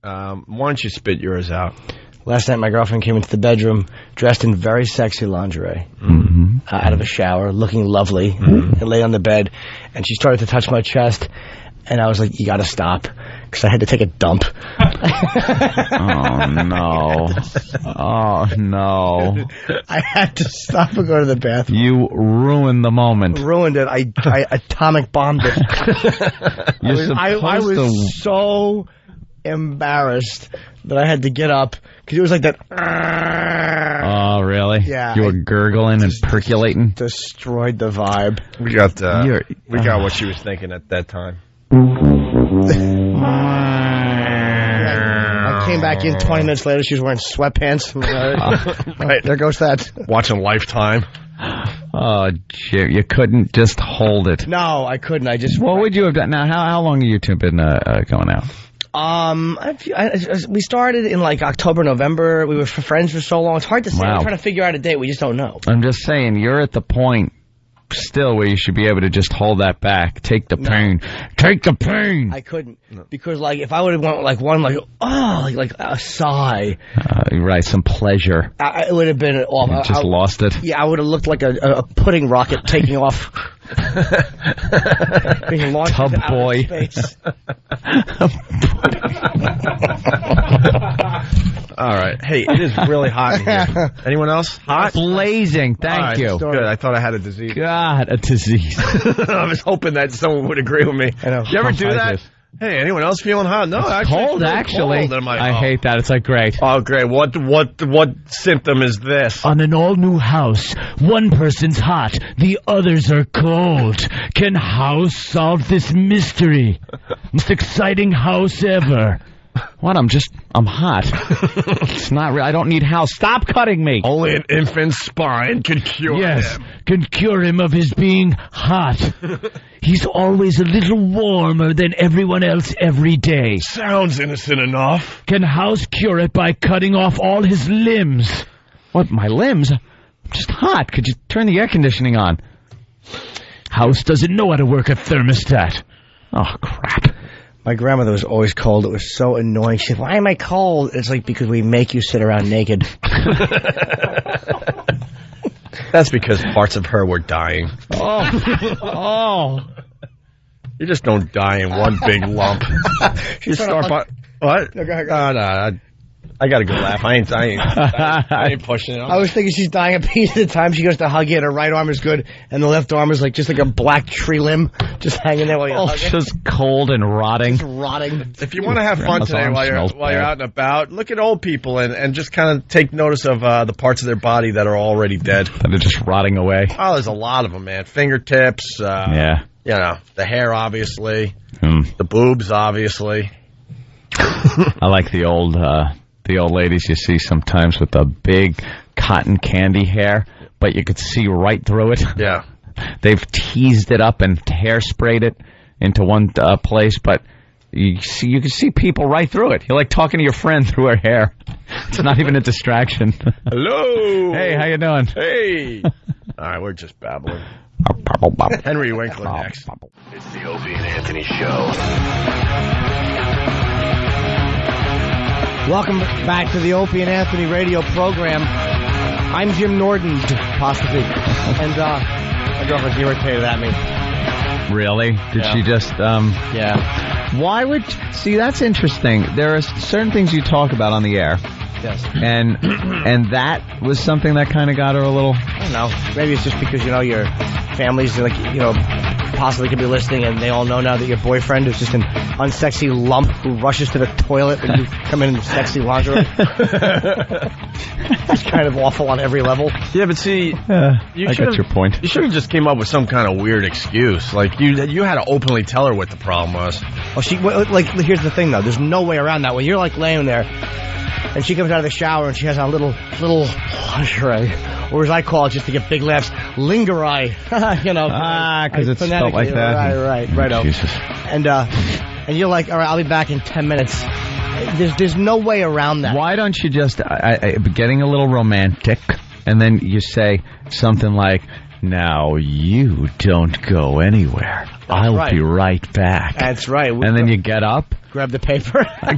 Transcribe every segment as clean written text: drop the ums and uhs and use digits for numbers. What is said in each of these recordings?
Why don't you spit yours out? Last night, my girlfriend came into the bedroom dressed in very sexy lingerie, out of a shower, looking lovely, and lay on the bed. And she started to touch my chest, and I was like, "You got to stop," because I had to take a dump. Oh no! Oh no! I had to stop and go to the bathroom. You ruined the moment. Ruined it. I atomic bombed it. I was so embarrassed that I had to get up because it was like that. Oh, really? Yeah. You were gurgling and percolating? Destroyed the vibe. We got what she was thinking at that time. I came back in 20 minutes later. She was wearing sweatpants. Right. There goes that. Watching Lifetime. Oh, you couldn't just hold it. No, I couldn't. I just. What would you have done? Now, how long have you two been going out? We started in like October, November. We were friends for so long. It's hard to say. Wow. We're trying to figure out a date. We just don't know. I'm just saying, you're at the point still where you should be able to just hold that back. Take the pain. Take the pain. I couldn't because like if I would have went like one like a sigh. Right, some pleasure. It would have been awful. You just lost it. Yeah, I would have looked like a pudding rocket taking off. Being launched Tub into boy. outer space. All right. Hey, it is really hot in here. Anyone else? Hot? Blazing. Thank you. Good. I thought I had a disease. God, a disease. I was hoping that someone would agree with me. I know. You ever do that? Hey, anyone else feeling hot? No, it's cold, actually. Cold. I hate that. It's like, great. Oh, great. What symptom is this? On an all-new house, one person's hot, the others are cold. Can House solve this mystery? Most exciting house ever. What? I'm hot. It's not real. I don't need House. Stop cutting me. Only an infant's spine can cure him. Can cure him of his being hot. He's always a little warmer than everyone else every day. Sounds innocent enough. Can House cure it by cutting off all his limbs? What, my limbs? I'm just hot. Could you turn the air conditioning on? House doesn't know how to work a thermostat. Oh, crap. My grandmother was always cold. It was so annoying. She said, "Why am I cold?" It's like, because we make you sit around naked. That's because parts of her were dying. Oh. You just don't die in one big lump. You start by... What? No, go ahead. No. I got a good laugh. I ain't pushing it. I was thinking she's dying a piece at a time. She goes to hug you, and her right arm is good, and the left arm is like just like a black tree limb, just hanging there while you're hugging. Just cold and rotting. Just rotting. If you want to have fun today while you're out and about, look at old people and just kind of take notice of the parts of their body that are already dead. That are just rotting away. Oh, there's a lot of them, man. Fingertips. Yeah. You know, the hair, obviously. The boobs, obviously. I like the old ladies you see sometimes with the big cotton candy hair, but you could see right through it. Yeah. They've teased it up and hairsprayed it into one place, but you can see people right through it. You're like talking to your friend through her hair. It's not even a distraction. Hello. Hey, how you doing? Hey. All right, we're just babbling. Henry Winkler next. It's the Opie and Anthony Show. Welcome back to the Opie and Anthony radio program. I'm Jim Norton, possibly. And my girlfriend's irritated at me. Really? Did she just, Yeah. Why would... See, that's interesting. There are certain things you talk about on the air. Yes. And that was something that kind of got her a little... I don't know. Maybe it's just because, your family's, like, possibly could be listening, and they all know now that your boyfriend is just an unsexy lump who rushes to the toilet when you come in sexy lingerie. It's kind of awful on every level. Yeah, but see, I got your point. You should have just came up with some kind of weird excuse. Like, you had to openly tell her what the problem was. Well, here's the thing, though. There's no way around that. When you're, like, laying there, and she comes out of the shower, and she has a little lingerie, or as I call it, just to get big laughs, lingerie. Because it's spelled like that. Right. Jesus. And you're like, all right, I'll be back in 10 minutes. There's no way around that. Why don't you just getting a little romantic, and then you say something like, Now you don't go anywhere. I'll be right back. That's right. And then you get up. Grab the paper. I'm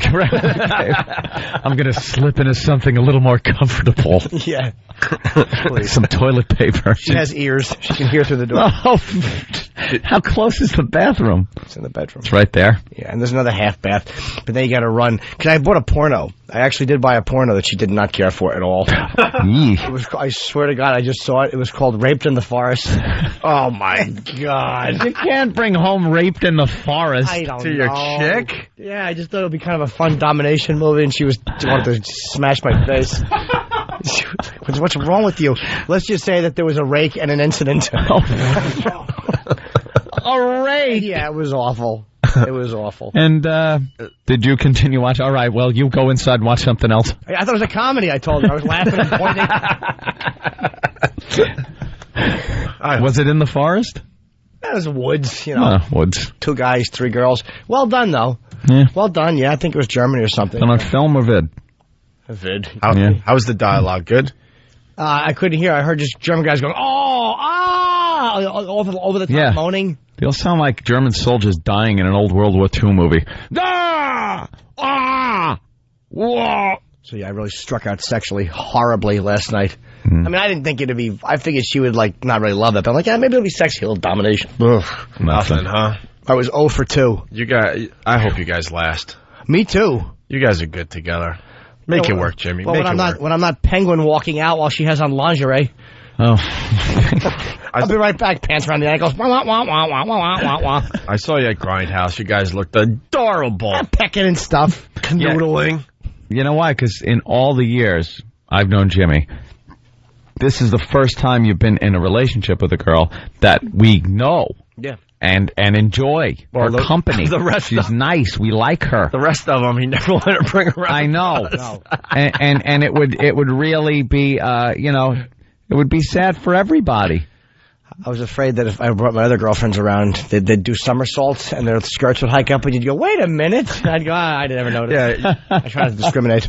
going to slip into something a little more comfortable. Yeah. Some toilet paper. She has ears. She can hear through the door. Oh, how close is the bathroom? It's in the bedroom. It's right there. Yeah, and there's another half bath. But then you got to run. Because I bought a porno. I actually did buy a porno that she did not care for at all. It was, I swear to God, I just saw it. It was called Raped in the Forest. Oh, my God. You can't bring home Raped in the Forest to your chick? Yeah, I just thought it would be kind of a fun domination movie, and she wanted to smash my face. What's wrong with you? Let's just say that there was a rake and an incident. A rake? Yeah, it was awful. It was awful. And did you continue watching? All right, well, you go inside and watch something else. I thought it was a comedy, I told her. I was laughing and pointing. Was it in the forest? It was woods, you know. Woods. 2 guys, 3 girls. Well done, though. Yeah. Well done, yeah. I think it was Germany or something. And on film or vid? Vid. How was the dialogue? Good? I couldn't hear. I heard just German guys going, over the top moaning. They all sound like German soldiers dying in an old World War II movie. Ah! Ah! Whoa! So, yeah, I really struck out sexually horribly last night. I mean, I didn't think it'd be... I figured she would, like, not really love it. But I'm like, yeah, maybe it'll be sexy, a little domination. Ugh, nothing, huh? I was 0 for 2. I hope you guys last. Me too. You guys are good together. Make it work, Jimmy. Well, when I'm not penguin walking out while she has on lingerie. Oh. I'll be right back. Pants around the ankles. Wah, wah, wah, wah, wah, wah, wah, wah. I saw you at Grindhouse. You guys looked adorable. Pecking and stuff. Canoodling. You know why? Because in all the years I've known Jimmy, this is the first time you've been in a relationship with a girl that we know. Yeah. And enjoy her company. She's nice. We like her. The rest of them, he never wanted to bring around. I know. No. and it would really be, it would be sad for everybody. I was afraid that if I brought my other girlfriends around, they'd do somersaults and their skirts would hike up and you'd go, wait a minute. And I'd go, I never noticed. Yeah. I try to discriminate.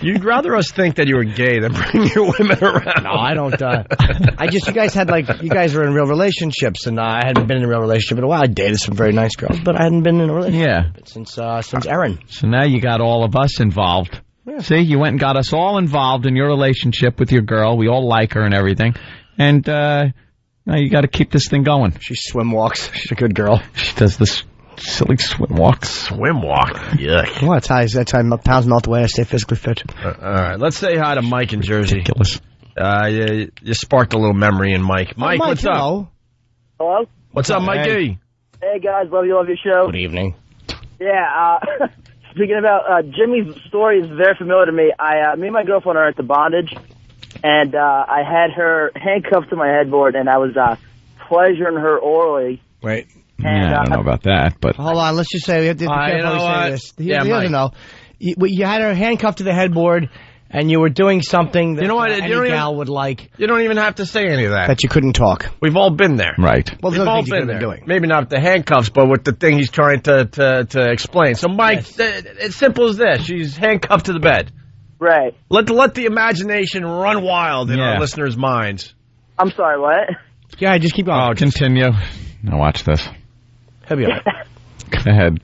You'd rather us think that you were gay than bring your women around. No, I don't. You guys were in real relationships and I hadn't been in a real relationship in a while. I dated some very nice girls, but I hadn't been in a relationship since Erin. So now you got all of us involved. Yeah. See, you went and got us all involved in your relationship with your girl. We all like her and everything. And, now you got to keep this thing going. She swim walks. She's a good girl. She does this silly swim walk. Swim walk? Yuck. Well, that's how pounds melt away. I stay physically fit. All right. Let's say hi to Mike in Jersey. Ridiculous. You sparked a little memory in Mike. Mike, what's up? Hello? What's up, Mikey? Hey, guys. Love your show. Good evening. Yeah, speaking about Jimmy's story is very familiar to me. Me and my girlfriend are at the bondage. And I had her handcuffed to my headboard, and I was pleasuring her orally. Wait. And, I don't know about that, but... Hold on, let's just say, we have to be careful we say this. He doesn't know. You had her handcuffed to the headboard, and you were doing something that any gal would like. You don't even have to say any of that. That you couldn't talk. We've all been there. Right. Well, we've all been there. Doing. Maybe not with the handcuffs, but with the thing he's trying to explain. So, Mike, it's simple as this. She's handcuffed to the bed. Right. Let the imagination run wild in our listeners' minds. I'm sorry, what? Yeah, just keep going. Oh, continue. Now watch this. He'll be all right. Go ahead.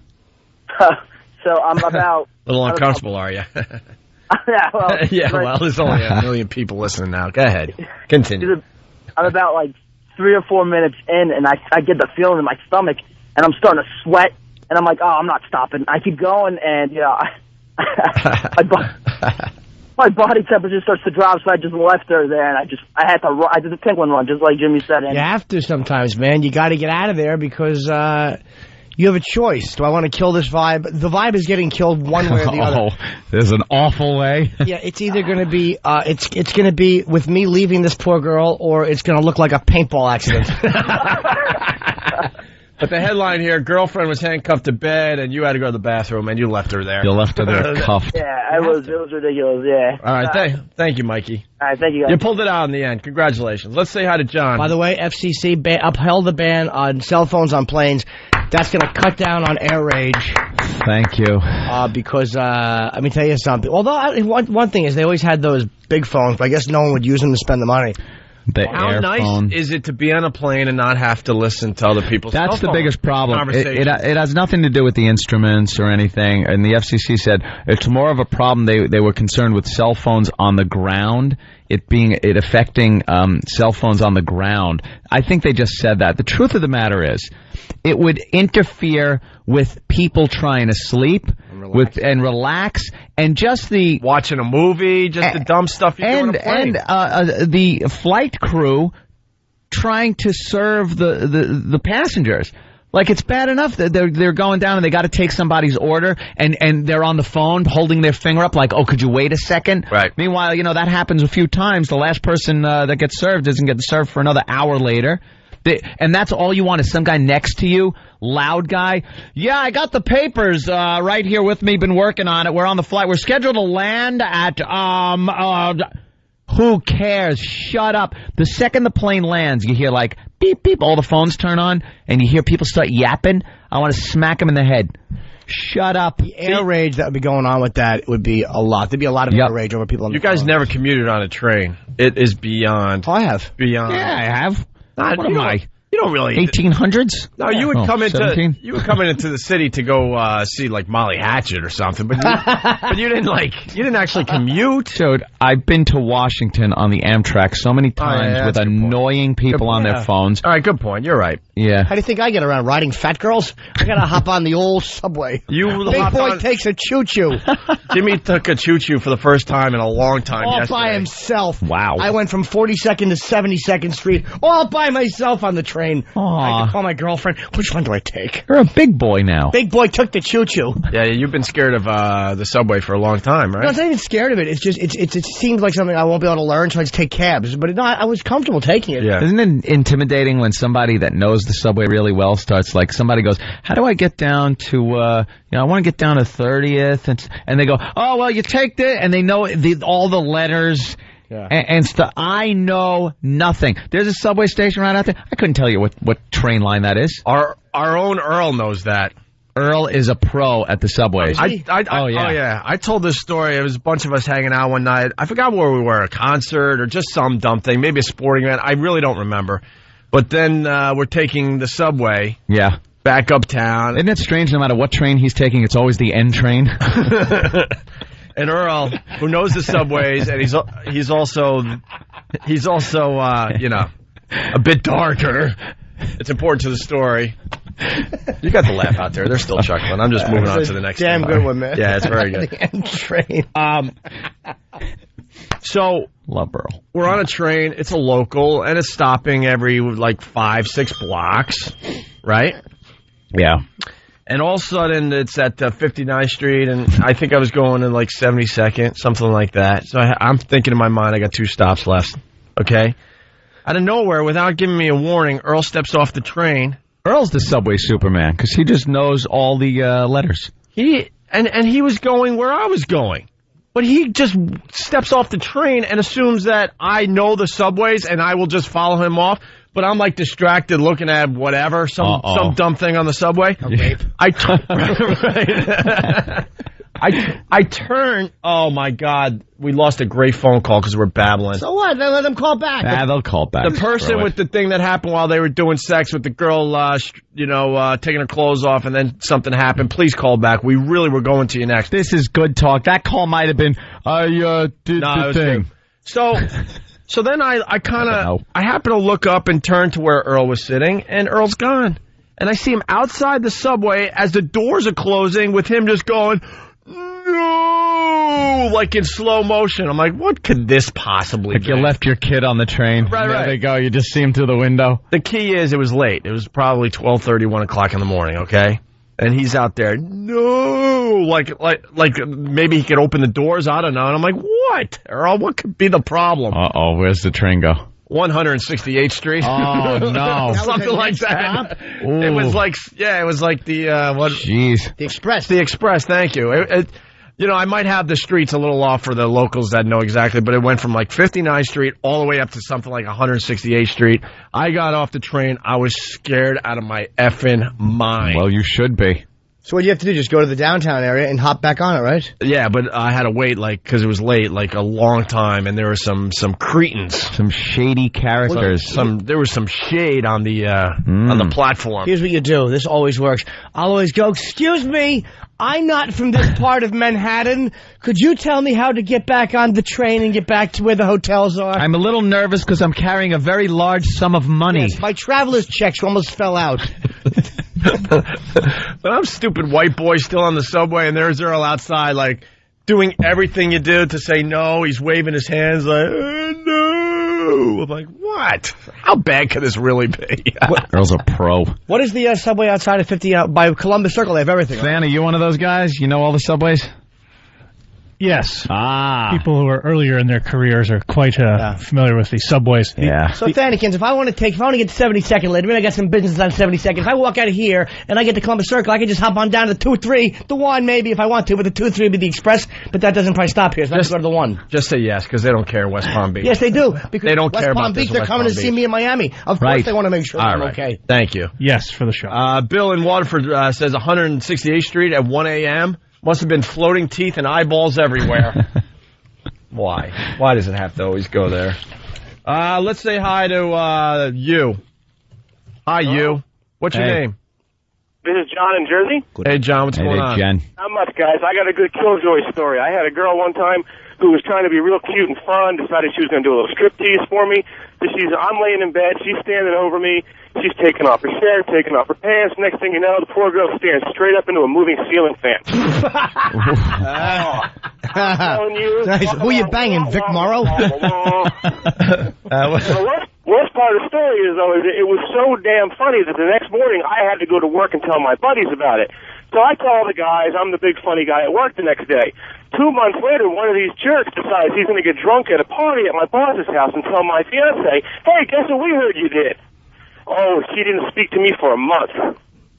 So I'm about... A little uncomfortable, are you? Yeah, well, there's only 1 million people listening now. Go ahead. Continue. I'm about, 3 or 4 minutes in, and I get the feeling in my stomach, and I'm starting to sweat, and I'm like, oh, I'm not stopping. I keep going, and, my body temperature starts to drop, so I just left her there, and I had to run. I did the penguin run, just like Jimmy said. You have to sometimes, man. You got to get out of there because you have a choice. Do I want to kill this vibe? The vibe is getting killed one way or the other. Oh, there's an awful way. Yeah, it's either going to be it's going to be with me leaving this poor girl, or it's going to look like a paintball accident. But the headline here, girlfriend was handcuffed to bed, and you had to go to the bathroom, and you left her there. You left her there cuffed. Yeah, it was ridiculous, yeah. All right, thank you, Mikey. All right, thank you, guys. You pulled it out in the end. Congratulations. Let's say hi to John. By the way, FCC upheld the ban on cell phones on planes. That's going to cut down on air rage. Thank you. Because, let me tell you something. Although, one thing is they always had those big phones, but I guess no one would use them to spend the money. How nice is it to be on a plane and not have to listen to other people's That's the biggest problem. It has nothing to do with the instruments or anything. And the FCC said it's more of a problem. They were concerned with cell phones on the ground, it affecting cell phones on the ground. I think they just said that. The truth of the matter is, it would interfere with people trying to sleep and relax, and just the watching a movie, just the dumb stuff you do on a plane. And the flight crew trying to serve the passengers. Like, it's bad enough that they're going down and they got to take somebody's order, and they're on the phone holding their finger up like, oh, could you wait a second? Right. Meanwhile, that happens a few times. The last person that gets served doesn't get served for another hour later. And that's all you want is some guy next to you, loud guy. Yeah, I got the papers right here with me, been working on it. We're on the flight. We're scheduled to land at, who cares? Shut up. The second the plane lands, you hear like, beep, beep, all the phones turn on, and you hear people start yapping. I want to smack them in the head. Shut up. The air rage that would be going on with that would be a lot. There'd be a lot of air rage over people on the phone. You guys never commuted on a train. It is beyond. Oh, I have. Beyond. Yeah, I have. What am I? You don't really 1800s? No, you would come into 17? You would come into the city to go see like Molly Hatchet or something, but you didn't actually commute. Dude, I've been to Washington on the Amtrak so many times with annoying people on their phones. All right, good point. You're right. Yeah. How do you think I get around? Riding fat girls? I gotta hop on the old subway. Big boy takes a choo-choo. Jimmy took a choo-choo for the first time in a long time all yesterday. by himself. Wow. I went from 42nd to 72nd Street all by myself on the train. Aww. I had to call my girlfriend. Which one do I take? You're a big boy now. Big boy took the choo-choo. Yeah, you've been scared of the subway for a long time, right? No, I'm not even scared of it. It's just it seems like something I won't be able to learn, so I just take cabs. But I was comfortable taking it. Yeah. Isn't it intimidating when somebody that knows the subway really well starts, like, somebody goes, how do I get down to, I want to get down to 30th, and they go, oh, well, you take this, and they know all the letters. Yeah. And stuff. I know nothing. There's a subway station right out there. I couldn't tell you what train line that is. Our own Earl knows that. Earl is a pro at the subways. Oh, yeah. I told this story. It was a bunch of us hanging out one night. I forgot where we were, a concert or just some dumb thing, maybe a sporting event. I really don't remember. But then we're taking the subway. Yeah. Back uptown. Isn't it strange? No matter what train he's taking, it's always the N train. And Earl, who knows the subways, and he's also a bit darker. It's important to the story. You got the laugh out there. They're still chuckling. I'm just moving on to the next damn one. Good one, man. Yeah, it's very good. The N train. So love Earl. We're on a train. It's a local, and it's stopping every 5-6 blocks, right? Yeah. And all of a sudden, it's at 59th Street, and I think I was going in 72nd, something like that. So I'm thinking in my mind, I got 2 stops left, okay? Out of nowhere, without giving me a warning, Earl steps off the train. Earl's the subway Superman, because he just knows all the letters. He was going where I was going. But he just steps off the train and assumes that I know the subways, and I will just follow him off. But I'm distracted looking at whatever, some dumb thing on the subway. Rape. I turn. Oh my God, we lost a great phone call because we're babbling. So what? Let them call back. They'll call back. The person with the thing that happened while they were doing sex with the girl, taking her clothes off, and then something happened. Please call back. We really were going to you next. This is good talk. That call might have been. I did the thing. Good. So then I happen to look up and turn to where Earl was sitting, and Earl's gone. And I see him outside the subway as the doors are closing with him just going, no, like in slow motion. I'm like, what could this possibly be? You left your kid on the train. Right. There they go. You just see him through the window. The key is it was late. It was probably 12:30, 1 o'clock in the morning, okay? And he's out there, no, like maybe he could open the doors. I don't know. And I'm like, what, Earl? What could be the problem? Uh-oh, where's the train go? 168th Street. Oh, no. Something like that. It was like the, what? Jeez. The Express. The Express, thank you. I might have the streets a little off for the locals that know exactly, but it went from 59th Street all the way up to something like 168th Street. I got off the train. I was scared out of my effing mind. Well, you should be. So what do you have to do? Just go to the downtown area and hop back on it, right? Yeah, but I had to wait, because it was late, a long time, and there were some cretins. Some shady characters. There was some shade on the platform. Here's what you do. This always works. I'll always go, excuse me, I'm not from this part of Manhattan. Could you tell me how to get back on the train and get back to where the hotels are? I'm a little nervous because I'm carrying a very large sum of money. Yes, my traveler's checks almost fell out. But I'm stupid white boy still on the subway, and there's Earl outside, doing everything you do to say no. He's waving his hands no. I'm like, what? How bad could this really be? Earl's a pro. What is the subway outside of 50 by Columbus Circle? They have everything. Fan, are you one of those guys? You know all the subways? Yes. Ah. People who are earlier in their careers are quite familiar with the subways. Yeah. So, Thannikins, if I want to get to 72nd later, maybe I got some business on 72nd. If I walk out of here and I get to Columbus Circle, I can just hop on down to the 2-3, the 1 maybe if I want to, but the 2-3 would be the express, but that doesn't probably stop here, so I have to go to the 1. Just say yes, because they don't care West Palm Beach. Yes, they do. Because they don't West care Palm about Beach, this they're West coming Palm to see Beach. me in Miami. Of course they want to make sure I'm okay. Thank you. Yes, for the show. Bill in Waterford says 168th Street at 1 a.m. Must have been floating teeth and eyeballs everywhere. Why? Why does it have to always go there? Let's say hi to you. Hi, you. What's your name? This is John in Jersey. Hey, John, what's going on? Jen. Not much, guys. I got a good killjoy story. I had a girl one time who was trying to be real cute and fun, decided she was going to do a little striptease for me. So I'm laying in bed, she's standing over me, she's taking off her shirt, taking off her pants. Next thing you know, the poor girl's staring straight up into a moving ceiling fan. I'm telling you. Nice. Who are you banging, Vic Morrow? The worst part of the story is, though, is it was so damn funny that the next morning I had to go to work and tell my buddies about it. So I call the guys. I'm the big funny guy at work the next day. 2 months later, one of these jerks decides he's going to get drunk at a party at my boss's house and tell my fiance, hey, guess what we heard you did? Oh, she didn't speak to me for a month.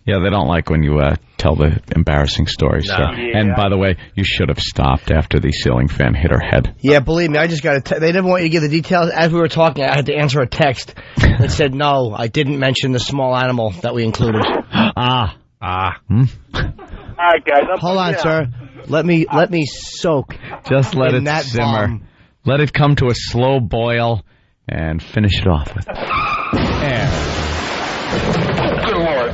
Yeah, they don't like when you tell the embarrassing stories. No. Yeah. And by the way, you should have stopped after the ceiling fan hit her head. Yeah, believe me, I just got they didn't want you to give the details. As we were talking, I had to answer a text that said, no, I didn't mention the small animal that we included. All right, guys. Hold on, sir. Let me soak. Just let it that simmer. bomb. Let it come to a slow boil and finish it off with air.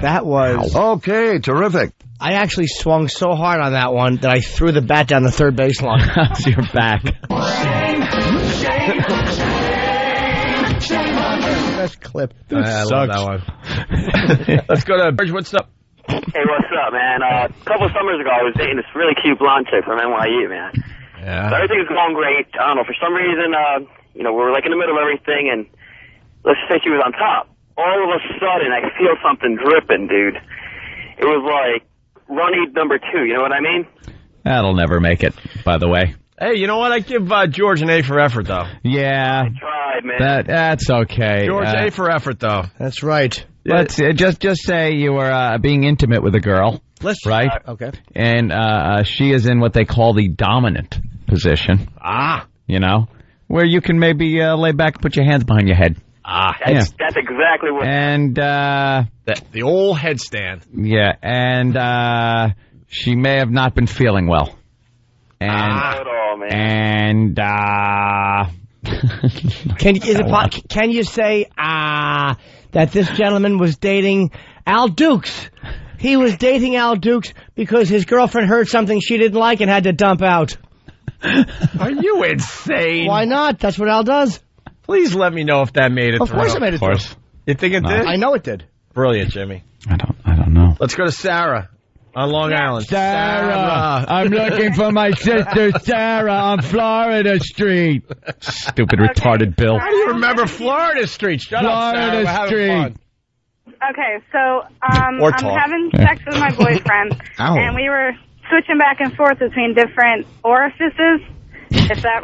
That was... Okay, terrific. I actually swung so hard on that one that I threw the bat down the third baseline. So you're back. Best clip. I love that one. Let's go to Bridge. What's up? Hey, what's up, man? A couple of summers ago, I was dating this really cute blonde chick from NYU, man. Yeah. So everything's going great. I don't know, for some reason, we were in the middle of everything, and let's just say she was on top. All of a sudden, I feel something dripping, dude. It was like runny number 2, you know what I mean? That'll never make it, by the way. Hey, you know what? I give George an A for effort, though. Yeah. I tried, man. That's okay. George, A for effort, though. That's right. Let's just say you were being intimate with a girl, right? Okay. And she is in what they call the dominant position. You know, where you can maybe lay back and put your hands behind your head. That's exactly what... And the old headstand. Yeah, and she may have not been feeling well. And not at all, man. And can you say that this gentleman was dating Al Dukes? He was dating Al Dukes because his girlfriend heard something she didn't like and had to dump out. Are you insane? Why not? That's what Al does. Please let me know if that made it through. Of course it made it through. You think it did? I know it did. Brilliant, Jimmy. I don't know. Let's go to Sarah on Long Island. Sarah, I'm looking for my sister Sarah on Florida Street. Stupid retarded Bill. How do you remember Florida Street? Shut up, Sarah. We're having fun. Okay, so I'm having sex with my boyfriend, and we were switching back and forth between different orifices. If that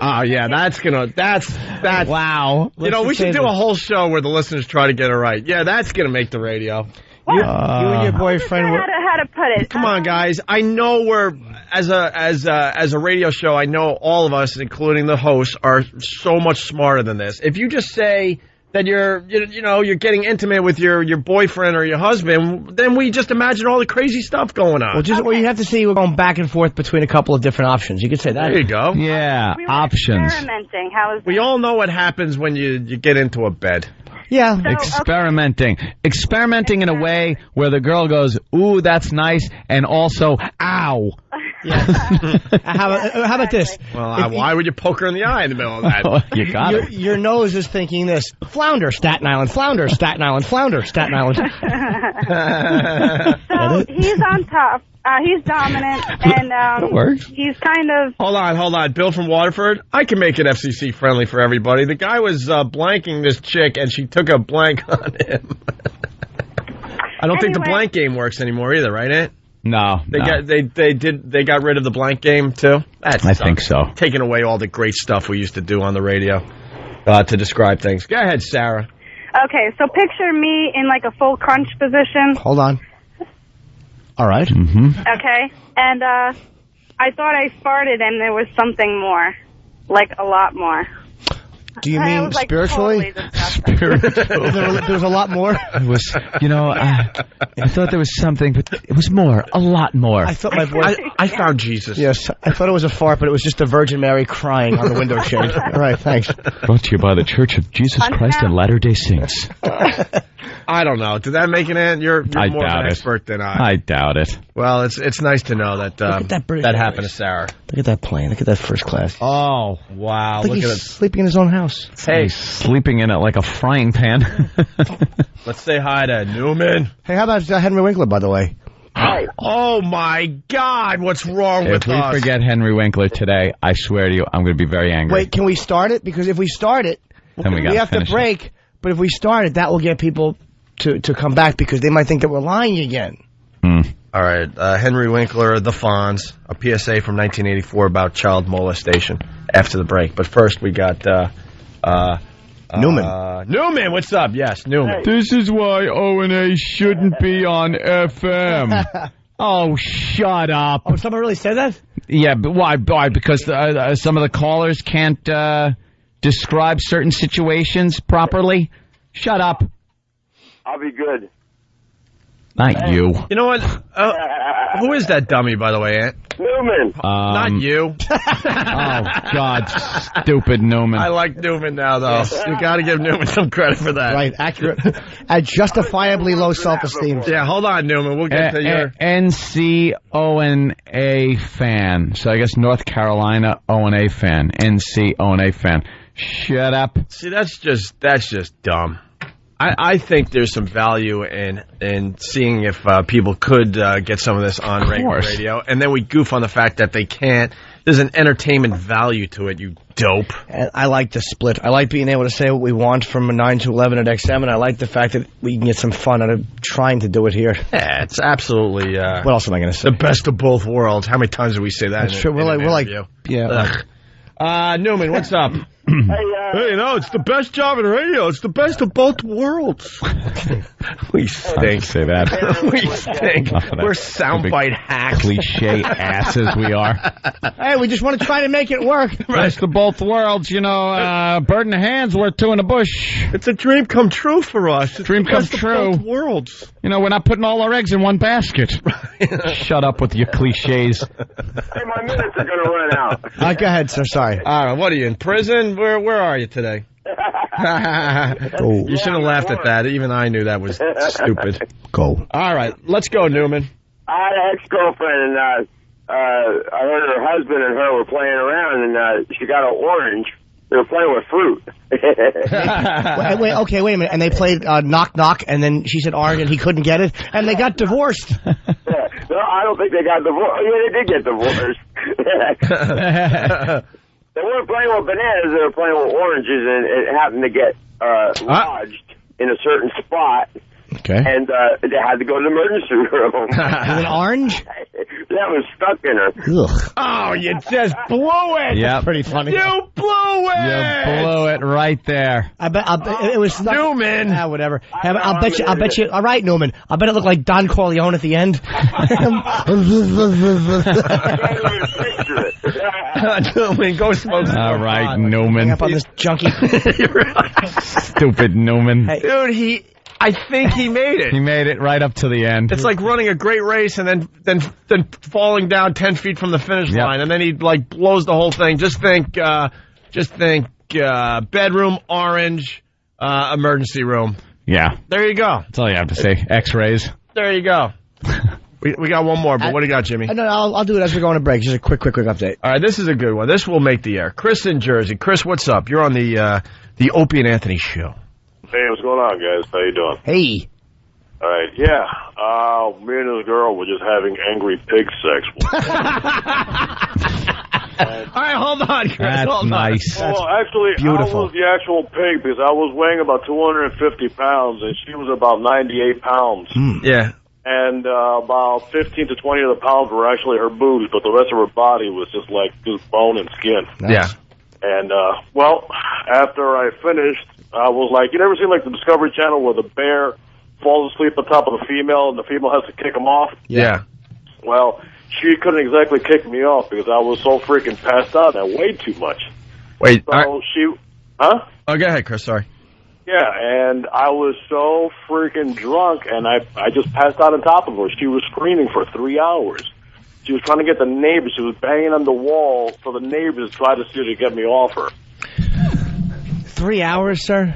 that's wow. You know, we should do a whole show where the listeners try to get it right. Yeah, that's gonna make the radio. You and your boyfriend were... How to put it. Come on, guys. I know we're as a radio show. I know all of us, including the hosts, are so much smarter than this. If you just say that you're getting intimate with your boyfriend or your husband, then we just imagine all the crazy stuff going on. Well, you have to see we're going back and forth between a couple of different options. You could say that. There you go. Yeah, we were options. Experimenting. How is that? We all know what happens when you get into a bed. Yeah. Experimenting in a way where the girl goes, ooh, that's nice, and also, ow. Yeah. How about this? Well, why would you poke her in the eye in the middle of that? You got it. Your nose is thinking this. Flounder, Staten Island, flounder, Staten Island, flounder, Staten Island. So he's on top. He's dominant, and he's kind of... Hold on. Bill from Waterford, I can make it FCC friendly for everybody. The guy was blanking this chick, and she took a blank on him. I don't think the blank game works anymore either, right, Ant? No. They got rid of the blank game too? I think so. Taking away all the great stuff we used to do on the radio to describe things. Go ahead, Sarah. Okay, so picture me in like a full crunch position. Hold on. All right. Mm-hmm. Okay, and I thought I farted and there was something more, like a lot more. Do you mean like spiritually? Totally There's a lot more. It was, I thought there was something, but it was more, a lot more. I thought my boy. I found Jesus. Yes, I thought it was a fart, but it was just the Virgin Mary crying on the window shade. All right, thanks. Brought to you by the Church of Jesus Christ and Latter-day Saints. I don't know. Did that make an end? You're more of an expert than I. I doubt it. Well, it's nice to know that that happened to Sarah. Look at that plane. Look at that first class. Oh, wow. Look at it. Sleeping in his own house. Hey. Sleeping in it like a frying pan. Let's say hi to Newman. Hey, how about Henry Winkler, by the way? Hi. Oh, my God. What's wrong with us? If we forget Henry Winkler today, I swear to you, I'm going to be very angry. Wait, can we start it? Because if we start it, then we have to break. But if we start it, that will get people to come back because they might think that we're lying again. All right. Henry Winkler, The Fonz, a PSA from 1984 about child molestation after the break. But first, we got... Newman. Newman, what's up? Yes, Newman. This is why O&A shouldn't be on FM. Oh, shut up. Oh, someone really said that? Yeah, but why? Because some of the callers can't describe certain situations properly? Shut up. I'll be good. Not you. You know what? Who is that dummy, by the way, Ant? Newman. Not you. Oh, God. Stupid Newman. I like Newman now, though. You got to give Newman some credit for that. Right, accurate. At justifiably low self-esteem. Yeah, hold on, Newman. We'll get to your... NCONA fan. So I guess North Carolina O&A fan. NCONA fan. Shut up. See, that's just dumb. I think there's some value in seeing if people could get some of this on regular radio, and then we goof on the fact that they can't. There's an entertainment value to it, you dope. And I like the split. I like being able to say what we want from 9 to 11 at XM, and I like the fact that we can get some fun out of trying to do it here. Yeah, it's absolutely... what else am I going to say? The best of both worlds. How many times do we say that? That's true. We're like... Yeah. Newman, what's up? Hey, it's the best job in radio. It's the best of both worlds. We stink. Say that. We stink. We're soundbite hacks. Cliche asses we are. Hey, we just want to try to make it work. Best of both worlds, bird in the hand's worth two in the bush. It's a dream come true for us. Dream come true. Both worlds. We're not putting all our eggs in one basket. Shut up with your cliches. Hey, my minutes are going to run out. Go ahead, sir. Sorry. What are you, in prison? Where are you today? You should have laughed at that. Even I knew that was stupid. Go. All right, let's go, Newman. I had an ex-girlfriend, and I heard her husband and her were playing around, and she got an orange. They were playing with fruit. Wait a minute. And they played knock knock, and then she said orange, and he couldn't get it, and they got divorced. No, I don't think they got divorced. Yeah, they did get divorced. They weren't playing with bananas, they were playing with oranges, and it happened to get lodged in a certain spot. Okay. And they had to go to the emergency room. Was it orange? That was stuck in her. Ugh. Oh, you just blew it. Yeah, pretty funny. You blew it. You blew it right there. I bet it was stuck. Newman. Whatever. I'll bet you. All right, Newman. I bet it looked like Don Corleone at the end. Newman, go smoke. All right, Newman. Hang up on this junkie. Stupid Newman. Hey. Dude, I think he made it. He made it right up to the end. It's like running a great race and then falling down 10 feet from the finish line, and then he like blows the whole thing. Just think bedroom, orange, emergency room. Yeah. There you go. That's all you have to say. X-rays. There you go. We got one more, but what do you got, Jimmy? No, I'll do it as we're going to break. Just a quick update. All right, this is a good one. This will make the air. Chris in Jersey. Chris, what's up? You're on the Opie and Anthony show. Hey, what's going on, guys? How you doing? Hey. All right, yeah. Me and this girl were just having angry pig sex. All right, hold on, Chris. That's hold nice. On. Well, actually, beautiful. I was the actual pig because I was weighing about 250 pounds, and she was about 98 pounds. Yeah. And about 15 to 20 of the pounds were actually her boobs, but the rest of her body was just like just bone and skin. Nice. Yeah. And, well, after I finished, I was like, you never seen like the Discovery Channel where the bear falls asleep on top of the female and the female has to kick him off? Yeah. Well, she couldn't exactly kick me off because I was so freaking passed out and I weighed too much. Wait. So huh? Oh, go ahead, Chris. Sorry. Yeah, and I was so freaking drunk and I just passed out on top of her. She was screaming for 3 hours. She was trying to get the neighbors. She was banging on the wall for the neighbors to try to see her to get me off her. 3 hours, sir?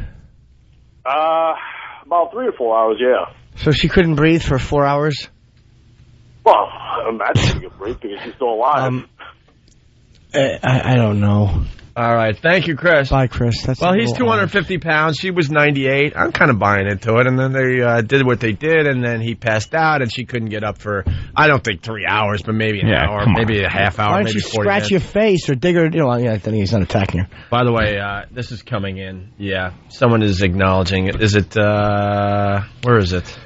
About 3 or 4 hours, yeah. So she couldn't breathe for 4 hours? Well, imagine she could breathe because she's still alive. I don't know. All right. Thank you, Chris. Bye, Chris. Well, he's 250 pounds. She was 98. I'm kind of buying into it. And then they did what they did, and then he passed out, and she couldn't get up for, I don't think 3 hours, but maybe an hour, maybe a half hour, Why don't maybe you 40 scratch minutes. your face or dig her? You know, I think he's not attacking her. By the way, this is coming in. Yeah, someone is acknowledging it. Is it, where is it?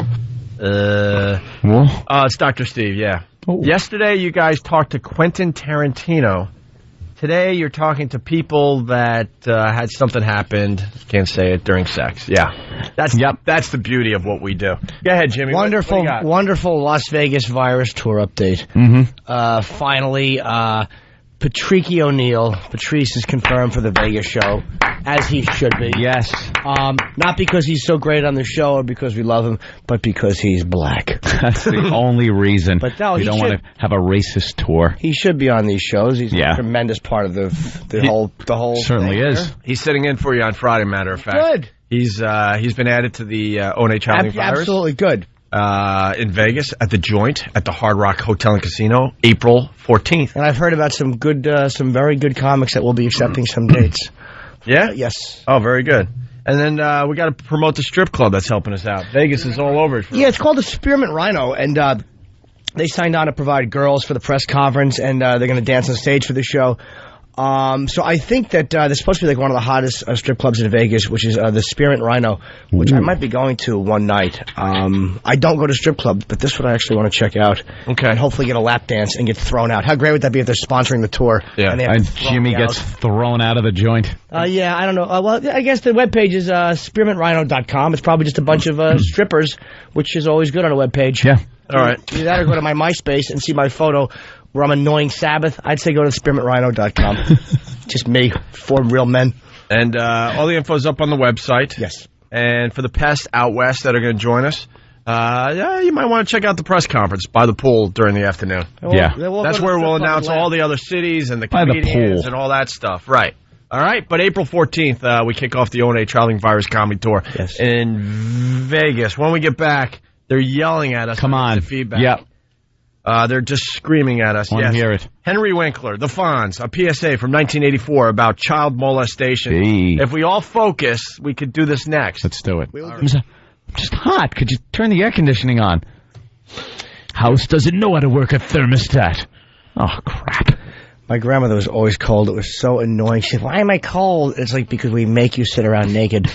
It's Dr. Steve, yeah. Oh. Yesterday, you guys talked to Quentin Tarantino. Today, you're talking to people that had something happened, can't say it, during sex. Yeah. That's the beauty of what we do. Go ahead, Jimmy. Wonderful, what wonderful Las Vegas virus tour update. Finally, Patrice is confirmed for the Vegas show, as he should be. Yes. Not because he's so great on the show or because we love him, but because he's black. That's the only reason. But no, we don't want to have a racist tour. He should be on these shows. He's a tremendous part of the whole certainly thing is. here. He's sitting in for you on Friday, matter of fact. Good. He's been added to the ONA traveling virus. Absolutely good. In Vegas at the Joint at the Hard Rock Hotel and Casino, April 14th. And I've heard about some very good comics that will be accepting some dates. Yeah? Yes. Oh, very good. And then we got to promote the strip club that's helping us out. Vegas is all over it. Yeah, it's called the Spearmint Rhino, and they signed on to provide girls for the press conference, and they're going to dance on stage for the show. So I think that there's supposed to be like one of the hottest strip clubs in Vegas, which is the Spearmint Rhino, which I might be going to one night. I don't go to strip clubs, but this one I actually want to check out. Okay. And hopefully get a lap dance and get thrown out. How great would that be if they're sponsoring the tour? Yeah. And Jimmy gets thrown out of the joint. Yeah, I don't know. Well, I guess the webpage is spearmintrhino.com. It's probably just a bunch of strippers, which is always good on a webpage. Yeah. All right. Either that or go to my MySpace and see my photo where I'm annoying Sabbath. I'd say go to spearmintrhino.com. Just me, 4 real men. And all the info's up on the website. Yes. And for the pests out west that are going to join us, you might want to check out the press conference by the pool during the afternoon. That's where we'll announce all the other cities and the comedians and all that stuff. Right. All right. But April 14th, we kick off the ONA Traveling Virus Comedy Tour in Vegas. When we get back, they're yelling at us. Come on. The feedback. Yep. They're just screaming at us. Want to hear it. Henry Winkler, The Fonz, a PSA from 1984 about child molestation. Gee. If we all focus, we could do this next. Let's do it. I'm just hot. Could you turn the air conditioning on? House doesn't know how to work a thermostat. Oh, crap. My grandmother was always cold. It was so annoying. She said, "Why am I cold?" It's like, because we make you sit around naked.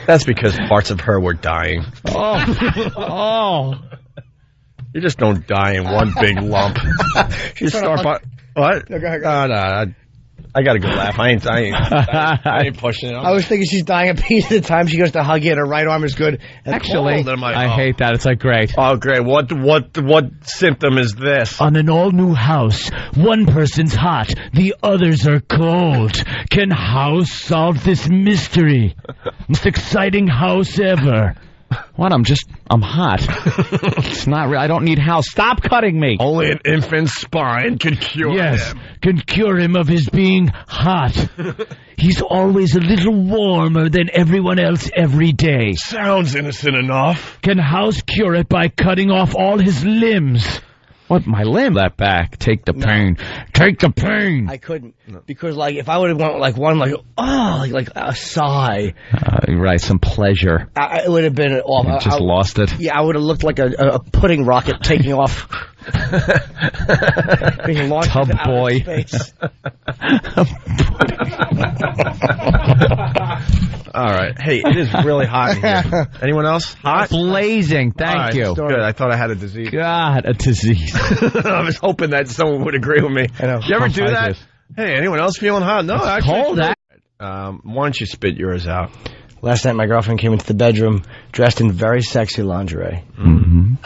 That's because parts of her were dying. Oh. You just don't die in one big lump. You start by... What? No, go ahead. No. I got a good laugh. I ain't pushing it. I was thinking she's dying a piece at a time. She goes to hug you, and her right arm is good. Actually, I hate that. It's like, great. Oh, great. What symptom is this? On an all-new house, one person's hot, the others are cold. Can house solve this mystery? Most exciting house ever. What? I'm hot. It's not real. I don't need house. Stop cutting me. Only an infant's spine can cure him. Yes, can cure him of his being hot. He's always a little warmer than everyone else every day. Sounds innocent enough. Can house cure it by cutting off all his limbs? What, my limb? That back. Take the pain. Take the pain. I couldn't. Because, like, if I would have went, like, one, like, like a sigh. Right, some pleasure. It would have been awful. You just lost it. Yeah, I would have looked like a pudding rocket taking off. Being launched Tub into outer boy. space. All right. Hey, it is really hot in here. Anyone else? Hot? Blazing. Thank you. Good. I thought I had a disease. God, a disease. I was hoping that someone would agree with me. I know. You ever do that? Hey, anyone else feeling hot? No, it's actually. cold. Why don't you spit yours out? Last night, my girlfriend came into the bedroom dressed in very sexy lingerie,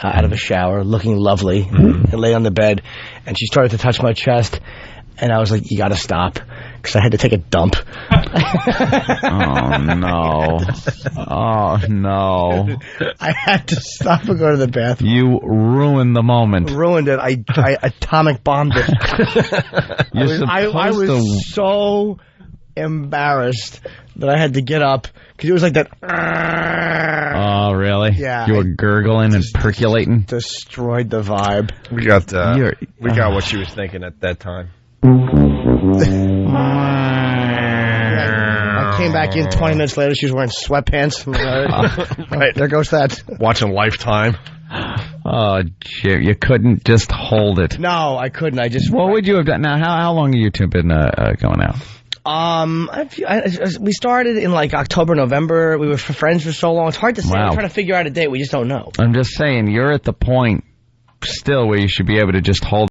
out of a shower, looking lovely, and lay on the bed, and she started to touch my chest, and I was like, you gotta stop, because I had to take a dump. Oh, no. Oh, no. I had to stop and go to the bathroom. You ruined the moment. Ruined it. I atomic bombed it. I was so embarrassed that I had to get up because it was like that. Oh, really? Yeah. You were gurgling and percolating. Destroyed the vibe. We got what she was thinking at that time. I came back in 20 minutes later. She was wearing sweatpants. Right, there goes that. Watching Lifetime. Oh, Jim, you couldn't just hold it. No, I couldn't. I just. What would you have done? Now, how long have you two been going out? We started in like October, November. We were friends for so long. It's hard to say. Wow. We're trying to figure out a date. We just don't know. I'm just saying, you're at the point still where you should be able to just hold